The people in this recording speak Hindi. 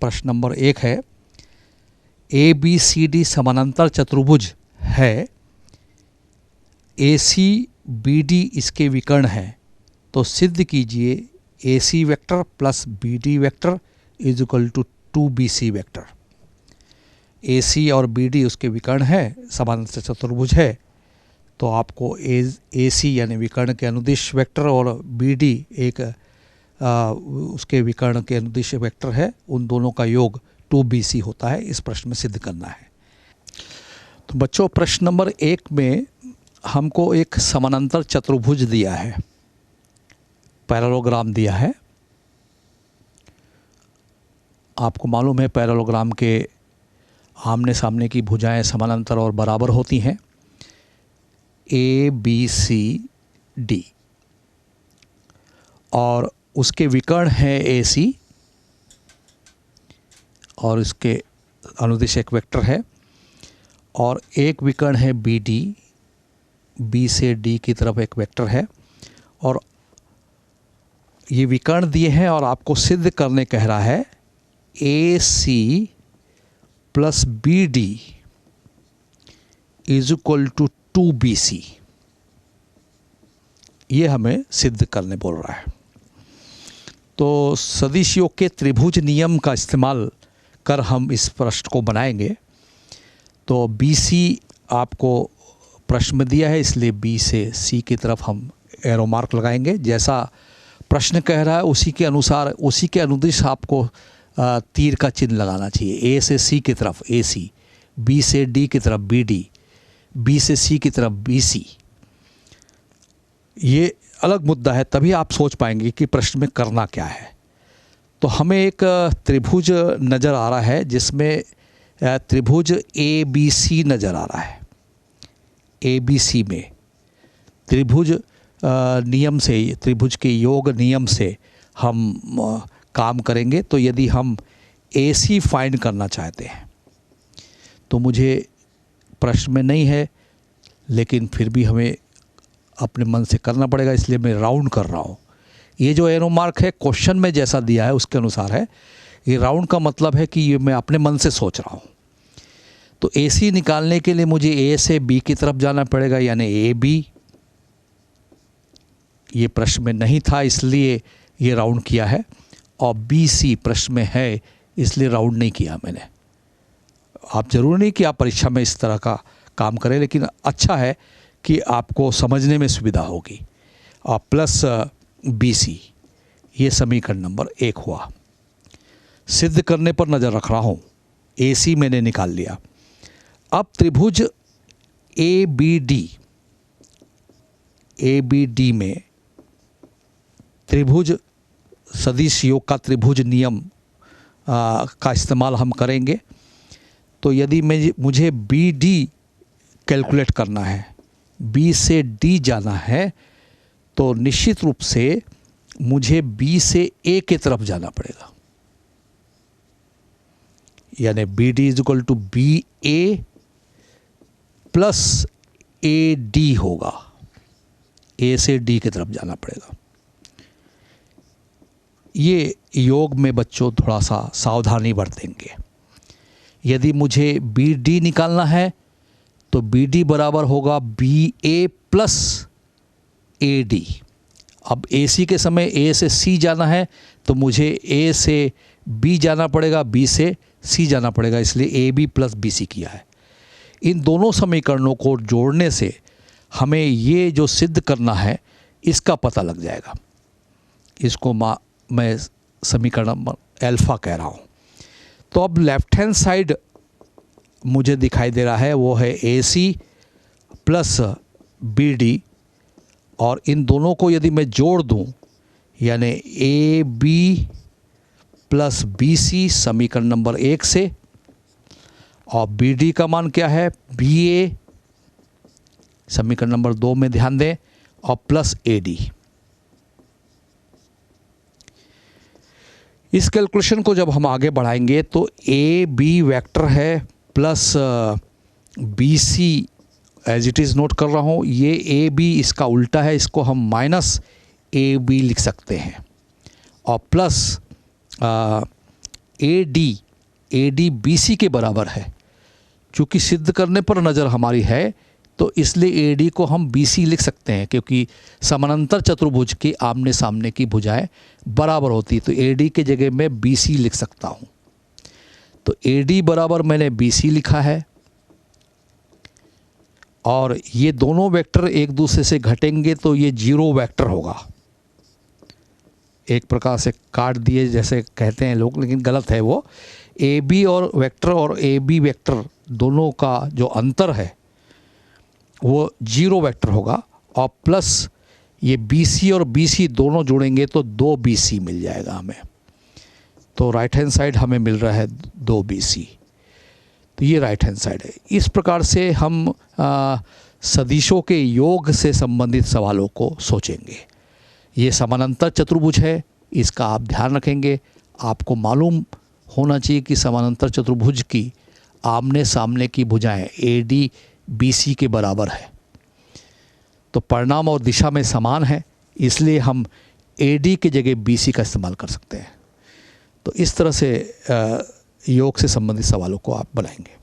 प्रश्न नंबर 1 है, ए बी सी डी समानांतर चतुर्भुज है, ए सी बी डी इसके विकर्ण है, तो सिद्ध कीजिए A C vector plus B D vector is equal to 2bc vector. A C और बी डी उसके विकर्ण है, समानांतर चतुर्भुज है, तो आपको ए सी यानी विकर्ण के अनुदिश वेक्टर और बी डी एक उसके विकर्ण के अनुदिश वेक्टर है, उन दोनों का योग 2bc होता है। इस प्रश्न में सिद्ध करना है। तो बच्चों, प्रश्न नंबर 1 में हमको एक समानांतर चतुर्भुज दिया है, पैरेललोग्राम दिया है। आपको मालूम है पैरेललोग्राम के आमने सामने की भुजाएं समानांतर और बराबर होती हैं। ए बी सी डी और उसके विकर्ण है ए सी और इसके अनुदिश एक वेक्टर है, और एक विकर्ण है बी डी, बी से डी की तरफ एक वेक्टर है, और ये विकर्ण दिए हैं और आपको सिद्ध करने कह रहा है A C plus B D is equal to 2bc। ये हमें सिद्ध करने बोल रहा है। तो सदिश योग के त्रिभुज नियम का इस्तेमाल कर हम इस प्रश्न को बनाएंगे। तो BC आपको प्रश्न में दिया है, इसलिए B से C की तरफ हम एरो मार्क लगाएंगे। जैसा प्रश्न कह रहा है उसी के अनुसार, उसी के अनुदिश आपको तीर का चिन्ह लगाना चाहिए। A से C की तरफ AC, B से D की तरफ BD, B से C की तरफ BC। ये अलग मुद्दा है, तभी आप सोच पाएंगे कि प्रश्न में करना क्या है। तो हमें एक त्रिभुज नज़र आ रहा है जिसमें त्रिभुज ABC नज़र आ रहा है। ABC में त्रिभुज नियम से, त्रिभुज के योग नियम से हम काम करेंगे। तो यदि हम AC फाइंड करना चाहते हैं तो मुझे प्रश्न में नहीं है, लेकिन फिर भी हमें अपने मन से करना पड़ेगा, इसलिए मैं राउंड कर रहा हूँ। ये जो एरो मार्क है क्वेश्चन में जैसा दिया है उसके अनुसार है। ये राउंड का मतलब है कि ये मैं अपने मन से सोच रहा हूँ। तो AC निकालने के लिए मुझे A से B की तरफ जाना पड़ेगा, यानी AB। ये प्रश्न में नहीं था इसलिए ये राउंड किया है, और BC प्रश्न में है इसलिए राउंड नहीं किया मैंने। आप ज़रूर नहीं कि आप परीक्षा में इस तरह का काम करें, लेकिन अच्छा है कि आपको समझने में सुविधा होगी। और प्लस BC, ये समीकरण नंबर 1 हुआ। सिद्ध करने पर नज़र रख रहा हूँ। AC मैंने निकाल लिया। अब त्रिभुज ABD में त्रिभुज सदिश योग का त्रिभुज नियम का इस्तेमाल हम करेंगे। तो यदि मुझे BD कैलकुलेट करना है, B से D जाना है, तो निश्चित रूप से मुझे B से A की तरफ जाना पड़ेगा, यानी BD is equal to BA plus AD होगा। A से D की तरफ जाना पड़ेगा। ये योग में बच्चों थोड़ा सा सावधानी बरतेंगे। यदि मुझे BD निकालना है तो BD बराबर होगा BA प्लस AD। अब AC के समय A से C जाना है तो मुझे A से B जाना पड़ेगा, B से C जाना पड़ेगा, इसलिए AB प्लस BC किया है। इन दोनों समीकरणों को जोड़ने से हमें ये जो सिद्ध करना है इसका पता लग जाएगा। इसको मैं समीकरण अल्फा कह रहा हूँ। तो अब लेफ्ट हैंड साइड मुझे दिखाई दे रहा है वो है AC प्लस BD, और इन दोनों को यदि मैं जोड़ दूं यानी AB प्लस BC समीकरण नंबर 1 से, और BD का मान क्या है BA समीकरण नंबर 2 में ध्यान दें, और प्लस AD। इस कैलकुलेशन को जब हम आगे बढ़ाएंगे तो AB वेक्टर है plus BC as it is note कर रहा हूँ। ये AB इसका उल्टा है, इसको हम माइनस AB लिख सकते हैं, और प्लस AD BC के बराबर है। चूँकि सिद्ध करने पर नज़र हमारी है तो इसलिए AD को हम BC लिख सकते हैं, क्योंकि समानांतर चतुर्भुज के आमने सामने की भुजाएं बराबर होती, तो AD के जगह मैं BC लिख सकता हूँ। तो AD बराबर मैंने BC लिखा है, और ये दोनों वेक्टर एक दूसरे से घटेंगे तो ये जीरो वेक्टर होगा। एक प्रकार से काट दिए जैसे कहते हैं लोग, लेकिन गलत है वो। AB और AB वेक्टर दोनों का जो अंतर है वो जीरो वेक्टर होगा, और प्लस ये BC और BC दोनों जुड़ेंगे तो 2BC मिल जाएगा हमें। तो राइट हैंड साइड हमें मिल रहा है 2BC, तो ये राइट हैंड साइड है। इस प्रकार से हम सदिशों के योग से संबंधित सवालों को सोचेंगे। ये समानांतर चतुर्भुज है, इसका आप ध्यान रखेंगे। आपको मालूम होना चाहिए कि समानांतर चतुर्भुज की आमने सामने की भुजाएं AD BC के बराबर है, तो परिणाम और दिशा में समान है, इसलिए हम AD के जगह BC का इस्तेमाल कर सकते हैं। तो इस तरह से योग से संबंधित सवालों को आप बनाएंगे।